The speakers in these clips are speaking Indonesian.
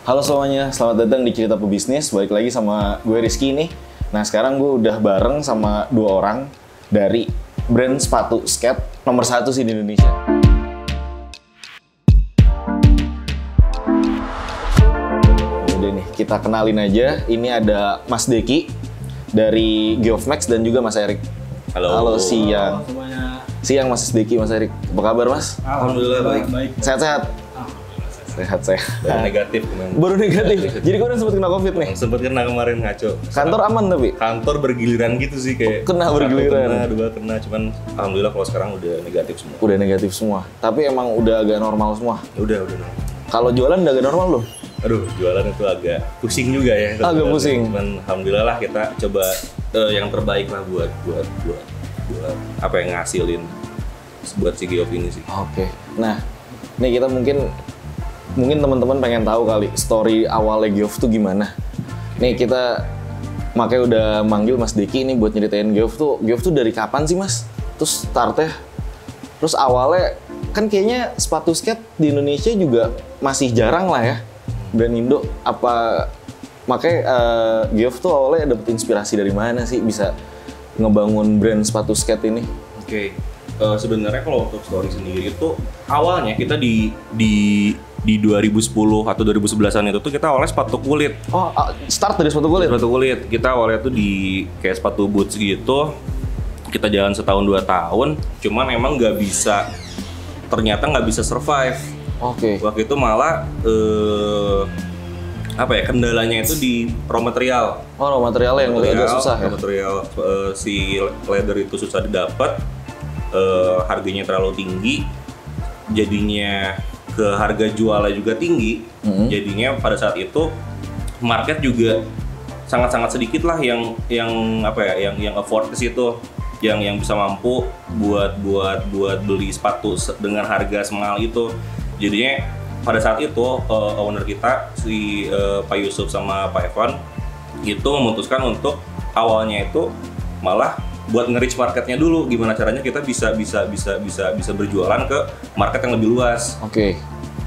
Halo semuanya, selamat datang di Cerita Pebisnis. Balik lagi sama gue Rizky nih. Nah sekarang gue udah bareng sama dua orang dari brand sepatu skate nomor 1 sih di Indonesia. Udah nih, kita kenalin aja. Ini ada Mas Deki dari Geoff Max dan juga Mas Erik. Halo siang. Halo semuanya. Siang Mas Deki, Mas Erik. Apa kabar Mas? Alhamdulillah baik. Sehat-sehat? Sehat. Baru negatif kemarin. Baru negatif? Jadi kalian sempat kena COVID nih? Sempet kena kemarin ngaco. Kantor aman tapi? Kantor bergiliran gitu sih kayak. Kena bergiliran? Dua kena, cuman alhamdulillah kalau sekarang udah negatif semua. Udah negatif semua? Tapi emang udah agak normal semua? Udah. Kalau jualan udah agak normal loh? Aduh, jualan itu agak pusing juga ya. Agak pusing? Cuman alhamdulillah lah kita coba yang terbaik lah buat apa yang ngasilin buat si Geoff ini sih. Oke. Nah, nih kita mungkin teman-teman pengen tahu kali story awalnya Geoff tuh gimana. Nih kita makanya udah manggil Mas Deki ini buat nyeritain Geoff tuh dari kapan sih Mas? Terus startnya, terus awalnya kan kayaknya sepatu skate di Indonesia juga masih jarang lah ya, brand Indo. Apa makanya Geoff tuh awalnya dapet inspirasi dari mana sih bisa ngebangun brand sepatu skate ini? Oke. Sebenarnya kalau untuk story sendiri itu awalnya kita di 2010 atau 2011-an itu tuh kita awalnya sepatu kulit. Oh, start dari sepatu kulit? Sepatu kulit. Kita awalnya tuh di kayak sepatu boots gitu. Kita jalan setahun 2 tahun, cuman emang ternyata nggak bisa survive. Oke. Waktu itu malah kendalanya itu di raw material. Oh, raw materialnya yang agak susah ya? Raw material si leather itu susah didapat, harganya terlalu tinggi, jadinya ke harga jualnya juga tinggi. Jadinya pada saat itu market juga sangat-sangat sedikit lah yang afford ke situ, yang bisa mampu buat beli sepatu dengan harga semahal itu. Jadinya pada saat itu owner kita si Pak Yusuf sama Pak Evan itu memutuskan untuk awalnya itu malah buat nge-reach marketnya dulu, gimana caranya kita bisa berjualan ke market yang lebih luas. Oke.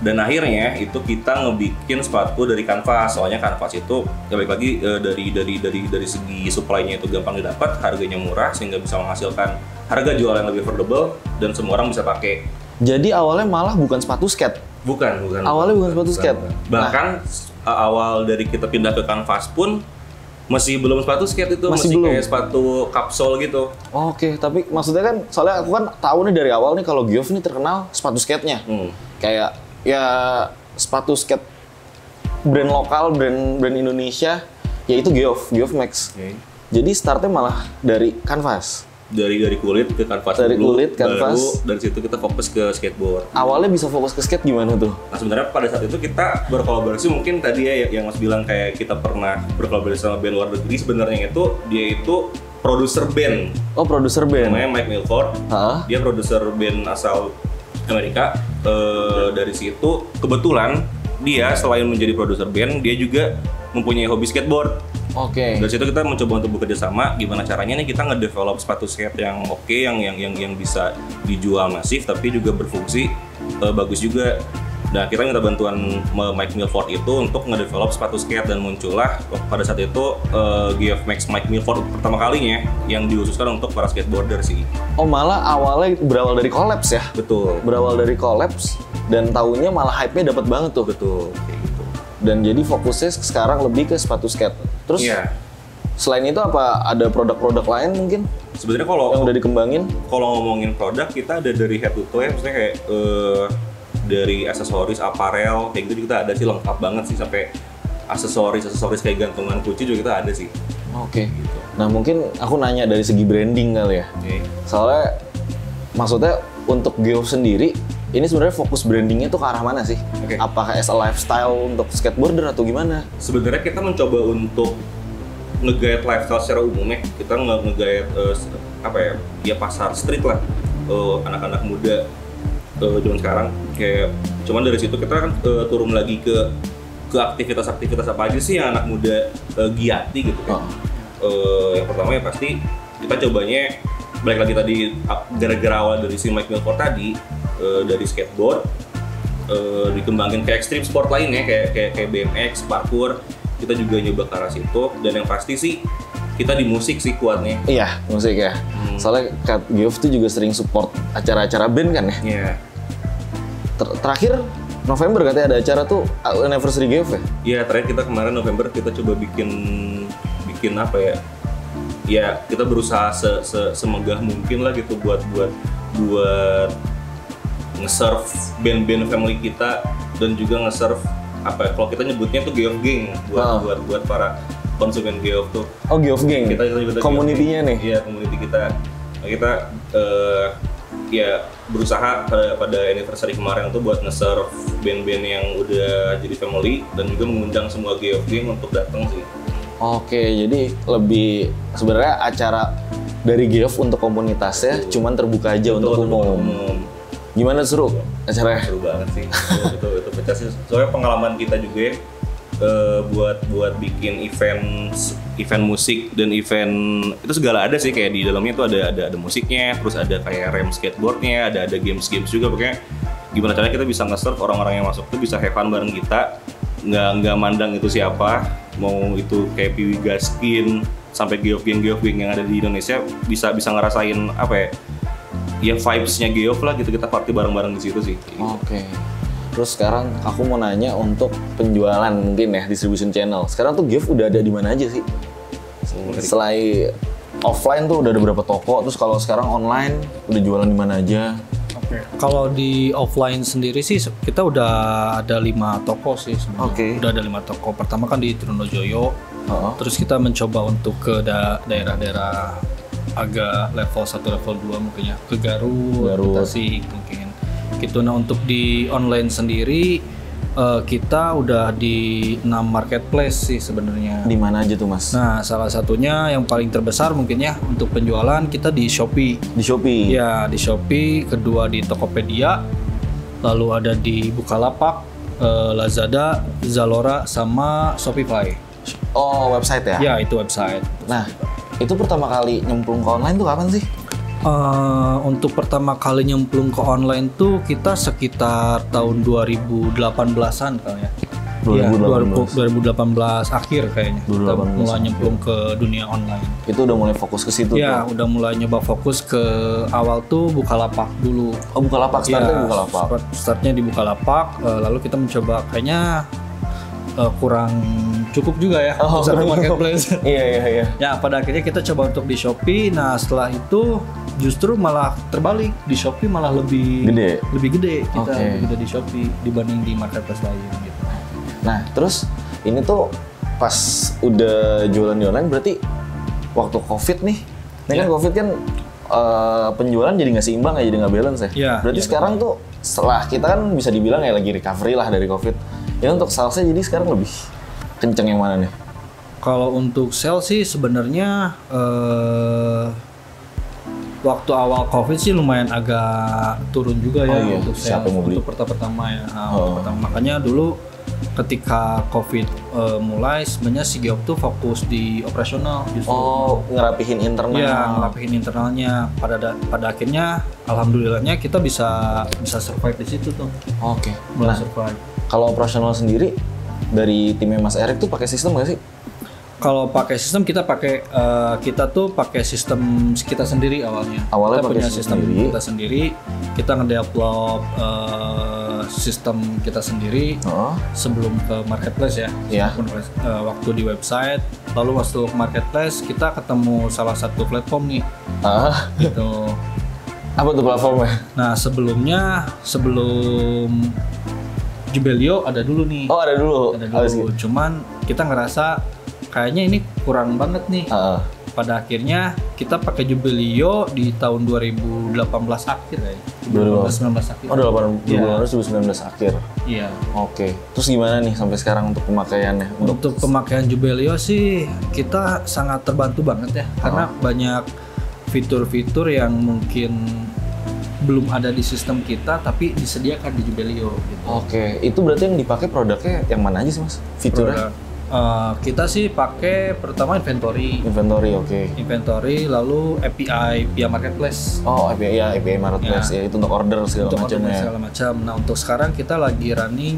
Dan akhirnya itu kita ngebikin sepatu dari kanvas. Soalnya kanvas itu balik lagi dari segi supply-nya itu gampang didapat, harganya murah sehingga bisa menghasilkan harga jual yang lebih affordable dan semua orang bisa pakai. Jadi awalnya malah bukan sepatu skate. Bukan. Awalnya bukan sepatu skate. Bahkan awal dari kita pindah ke kanvas pun masih belum sepatu skate itu, masih belum. Kayak sepatu kapsul gitu. Oke, tapi maksudnya kan soalnya aku kan tahu nih dari awal nih kalau Geoff nih terkenal sepatu skate-nya. Kayak ya sepatu skate brand lokal, brand Indonesia yaitu Geoff Max. Okay. Jadi startnya malah dari kanvas. Dari kulit ke kanvas dari dulu, kulit, kanvas. Baru dari situ kita fokus ke skateboard. Awalnya bisa fokus ke skate gimana tuh? Nah sebenarnya pada saat itu kita berkolaborasi, mungkin tadi ya yang Mas bilang kayak kita pernah berkolaborasi sama band luar negeri. Sebenarnya dia itu produser band. Oh, produser band. Namanya Mike Milford. Dia produser band asal Amerika. Dari situ kebetulan dia selain menjadi produser band, dia juga mempunyai hobi skateboard. Oke. Dari situ kita mencoba untuk bekerja sama, gimana caranya nih kita ngedevelop sepatu skate yang oke, yang bisa dijual masif tapi juga berfungsi bagus juga. Nah kita minta bantuan Mike Milford itu untuk ngedevelop sepatu skate dan muncullah pada saat itu Geoff Max Mike Milford pertama kalinya yang dihususkan untuk para skateboarder sih. Oh malah awalnya berawal dari collabs ya? Betul. Berawal dari collabs dan tahunya malah hype-nya dapat banget tuh. Betul, kayak gitu. Dan jadi fokusnya sekarang lebih ke sepatu skate. Terus selain itu apa ada produk-produk lain mungkin? Sebenarnya kalau yang udah dikembangin? Kalau ngomongin produk kita ada dari head to toe ya, maksudnya kayak dari aksesoris, aparel, kayak gitu kita ada sih, lengkap banget sih, sampai aksesoris kayak gantungan kunci juga kita ada sih. Oke. Nah mungkin aku nanya dari segi branding kali ya. Soalnya maksudnya untuk Geoff sendiri ini sebenarnya fokus brandingnya tuh ke arah mana sih? Apakah as a lifestyle untuk skateboarder atau gimana? Sebenarnya kita mencoba untuk nge-guide lifestyle secara umum ya. Kita nge-guide pasar street lah, anak-anak muda zaman sekarang. Kayak cuman dari situ kita kan turun lagi ke aktivitas apa aja sih yang anak muda giati gitu kan. Yang pertama ya pasti kita cobanya balik lagi tadi gara-gara awal dari si Mike Milford tadi, dari skateboard dikembangin ke ekstrim sport lainnya kayak BMX, parkour. Kita juga nyoba ke arah situ, dan yang pasti sih kita di musik sih kuatnya. Iya, musik ya. Soalnya Geoff tuh juga sering support acara-acara band kan ya. Iya. Terakhir November katanya ada acara tuh anniversary Geoff ya? Iya, terakhir kita kemarin November kita coba bikin apa ya? Ya kita berusaha semegah mungkin lah gitu buat nge-serve band-band family kita, dan juga nge-serve apa ya, kalau kita nyebutnya tuh Geoff Gang buat para konsumen Geoff tuh. Oh, Geoff Gang. Kita Community-nya nih. Iya, community kita. Kita ya berusaha pada anniversary kemarin tuh buat nge-serve band-band yang udah jadi family, dan juga mengundang semua Geoff Gang untuk datang sih. Oke, jadi lebih sebenarnya acara dari Geoff untuk komunitasnya cuman terbuka aja untuk umum. Gimana seru acaranya? Seru banget sih. itu pecah sih. Soalnya pengalaman kita juga ya, buat bikin event musik dan event itu segala ada sih, kayak di dalamnya tuh ada musiknya, terus ada kayak rem skateboardnya, ada games juga. Pokoknya gimana caranya kita bisa nge-serve orang-orang yang masuk tuh bisa have fun bareng kita, nggak mandang itu siapa, mau itu kayak Piwi Gaskin sampai Geoff Gang yang ada di Indonesia bisa ngerasain apa ya vibes-nya Geoff lah gitu, kita party bareng-bareng di situ sih. Oke. Terus sekarang aku mau nanya untuk penjualan mungkin ya, distribution channel. Sekarang tuh Geoff udah ada di mana aja sih? Selain offline tuh udah ada berapa toko, terus kalau sekarang online udah jualan di mana aja? Oke. Kalau di offline sendiri sih kita udah ada 5 toko sih sebenarnya. Oke. Udah ada 5 toko. Pertama kan di Trunojoyo. Terus kita mencoba untuk ke daerah-daerah agak level 1, level 2 mungkin ya, ke Garut. Tasik mungkin gitu. Nah, untuk di online sendiri kita udah di 6 marketplace sih sebenarnya. Di mana aja tuh, Mas? Nah, salah satunya yang paling terbesar mungkin ya untuk penjualan kita di Shopee. Di Shopee? Ya, di Shopee, kedua di Tokopedia, lalu ada di Bukalapak, Lazada, Zalora, sama Shopify. Oh, website ya? Ya, itu website. Nah, itu pertama kali nyemplung ke online tuh kapan sih? Untuk pertama kali nyemplung ke online tuh kita sekitar tahun 2018-an kali ya. 2018 akhir kayaknya. Kita mulai nyemplung ke dunia online. Itu udah mulai fokus ke situ ya, tuh? Udah mulai nyoba fokus ke awal tuh Bukalapak dulu. Oh, Bukalapak, startnya Bukalapak? Startnya di Bukalapak, lalu kita mencoba kayaknya kurang cukup juga ya usaha marketplace. Iya. Ya, pada akhirnya kita coba untuk di Shopee. Nah, setelah itu justru malah terbalik, di Shopee malah lebih gede kita lebih gede di Shopee dibanding di marketplace lain gitu. Nah, terus ini tuh pas udah jualan di online berarti waktu COVID nih. Ini kan COVID kan penjualan jadi nggak seimbang ya, jadi nggak balance ya. Berarti sekarang tuh setelah kita kan bisa dibilang ya lagi recovery lah dari COVID. Ya untuk salesnya jadi sekarang lebih kenceng yang mana nih? Kalau untuk sales sih sebenarnya waktu awal COVID sih lumayan agak turun juga ya untuk sales. Siapa yang mau beli? Untuk pertama ya. Makanya dulu ketika COVID mulai sebenarnya si Geoff tuh fokus di operasional justru. Oh, ngerapihin internal. Iya, ngerapihin internalnya. Pada akhirnya alhamdulillahnya kita bisa survive di situ tuh. Oke. Mulai survive. Kalau operasional sendiri dari timnya Mas Erik tuh pakai sistem nggak sih? Kalau pakai sistem kita pakai sistem kita sendiri awalnya. Awalnya kita punya sistem sendiri. Kita sendiri. Kita ngedevelop sistem kita sendiri sebelum ke marketplace ya. Waktu di website, lalu waktu ke marketplace kita ketemu salah satu platform nih. Gitu. Apa tuh platformnya? Nah, sebelum Jubelio ada dulu nih. Oh, ada dulu. Cuman kita ngerasa kayaknya ini kurang banget nih. Pada akhirnya kita pakai Jubelio di tahun 2018 akhir ya. 2019 akhir. Oh, 2019 akhir. Iya. Oke. Terus gimana nih sampai sekarang untuk pemakaiannya? Untuk pemakaian Jubelio sih kita sangat terbantu banget ya. Karena banyak fitur-fitur yang mungkin belum ada di sistem kita tapi disediakan di Jubelio gitu. Oke, itu berarti yang dipakai produknya yang mana aja sih, Mas? Fiturnya? Kita sih pakai pertama inventory, inventory, lalu API via marketplace. Oh, API marketplace ya, itu untuk order segala macam. Nah, untuk sekarang kita lagi running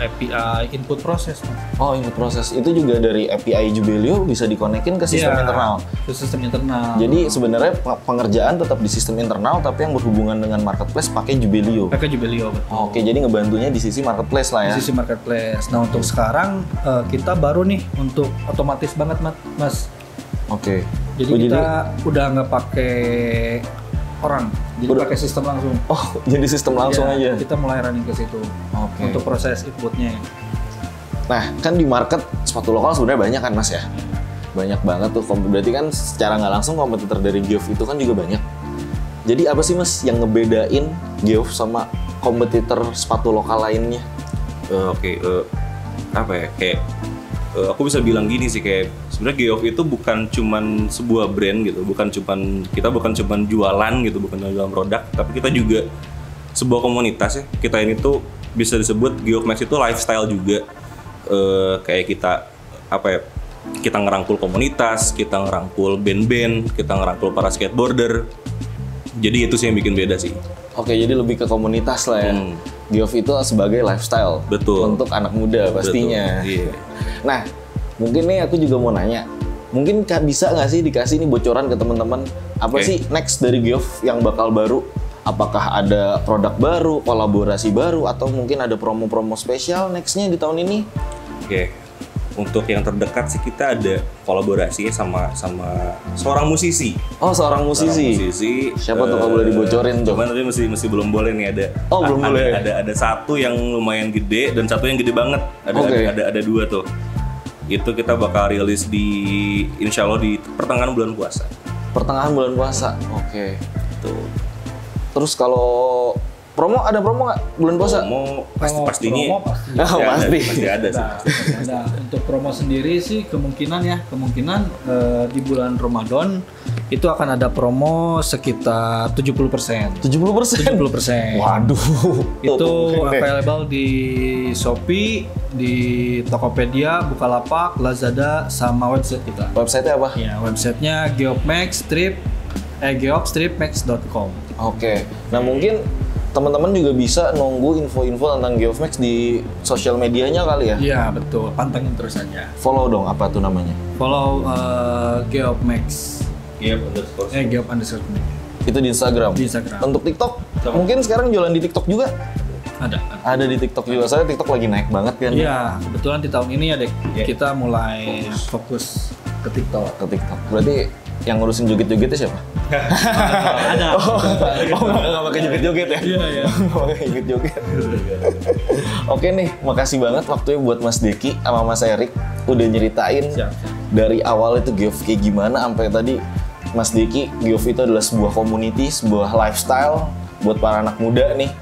API input process. Oh, input process itu juga dari API Jubelio bisa dikonekin ke sistem internal. Ke sistem internal. Jadi sebenarnya pengerjaan tetap di sistem internal, tapi yang berhubungan dengan marketplace pakai Jubelio. Betul. Oke, jadi ngebantunya di sisi marketplace lah ya. Di sisi marketplace. Nah, untuk sekarang kita baru nih untuk otomatis banget, Mas. Oke. Jadi kita udah nggak pakai orang, jadi pakai sistem langsung. Oh, jadi sistem langsung aja. Kita mulai running ke situ. Untuk proses inputnya. Nah, kan di market sepatu lokal sebenarnya banyak kan, Mas ya? Banyak banget tuh. Berarti kan secara nggak langsung kompetitor dari Geoff itu kan juga banyak. Jadi apa sih, Mas, yang ngebedain Geoff sama kompetitor sepatu lokal lainnya? Apa ya? Kayak aku bisa bilang gini sih, kayak sebenarnya Geoff itu bukan cuman sebuah brand gitu, bukan cuman jualan gitu, bukan jualan produk, tapi kita juga sebuah komunitas ya. Kita ini tuh bisa disebut Geoff Max itu lifestyle juga. Kayak kita ngerangkul komunitas, kita ngerangkul band-band, kita ngerangkul para skateboarder. Jadi itu sih yang bikin beda sih. Oke, jadi lebih ke komunitas lah ya. Geoff itu sebagai lifestyle. Betul. Untuk anak muda pastinya. Iya. Nah, mungkin nih aku juga mau nanya. Mungkin bisa nggak sih dikasih nih bocoran ke teman-teman apa sih next dari Geoff yang bakal baru? Apakah ada produk baru, kolaborasi baru, atau mungkin ada promo-promo spesial nextnya di tahun ini? Oke. Untuk yang terdekat sih kita ada kolaborasi sama seorang musisi. Oh, seorang musisi. Siapa tuh, kalau boleh dibocorin tuh? Cuman tapi masih belum boleh nih ada. Oh, belum boleh. Ada satu yang lumayan gede dan satu yang gede banget. Ada dua tuh. Itu kita bakal rilis insya Allah di pertengahan bulan puasa. Pertengahan bulan puasa. Oke. Tuh. Terus kalau ada promo nggak bulan puasa? Promo pastinya. Pasti ada sih. Nah, untuk promo sendiri sih kemungkinan di bulan Ramadan itu akan ada promo sekitar 70%. 70%. Waduh. Itu available di Shopee, di Tokopedia, Bukalapak, Lazada, sama website kita. Website-nya apa? Ya, websitenya geoffmax.com. Oke. Nah, mungkin teman-teman juga bisa nunggu info-info tentang Geoff Max di sosial medianya kali ya? Iya, betul. Pantengin terus aja. Follow dong, apa tuh namanya? Follow Geoff Max. Geoff_. Itu di Instagram? Di Instagram. Untuk TikTok? Mungkin sekarang jualan di TikTok juga? Ada di TikTok juga. Soalnya TikTok lagi naik banget kan? Iya, kebetulan di tahun ini kita mulai fokus ke TikTok. Berarti yang ngurusin joget-jogetnya siapa? Ada. Nggak pakai joget-joget ya? Iya. Nggak pakai joget-joget. Oke nih, makasih banget waktunya buat Mas Deki sama Mas Erik udah nyeritain dari awal itu Geoff kayak gimana sampai tadi Mas Deki, Geoff itu adalah sebuah community, sebuah lifestyle buat para anak muda nih.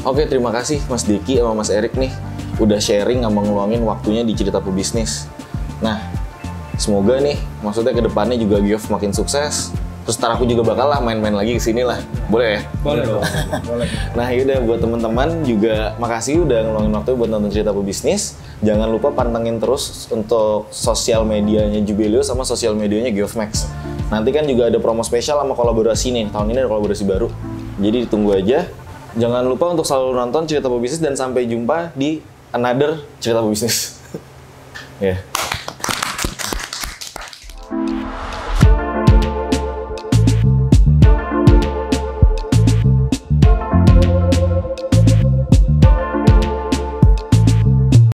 Oke, terima kasih Mas Deki sama Mas Erik nih udah sharing sama ngeluangin waktunya di Cerita Pebisnis. Nah, semoga nih, maksudnya ke depannya juga Geoff makin sukses. Terus ntar aku juga bakal lah main-main lagi kesini lah. Boleh ya? Boleh dong. Boleh. Nah, yaudah buat teman-teman juga makasih udah ngeluangin waktu buat nonton Cerita Pebisnis. Jangan lupa pantengin terus untuk sosial medianya Jubelio sama sosial medianya Geoff Max. Nanti kan juga ada promo spesial sama kolaborasi nih. Tahun ini ada kolaborasi baru. Jadi ditunggu aja. Jangan lupa untuk selalu nonton Cerita Pebisnis dan sampai jumpa di another Cerita Pebisnis. Ya.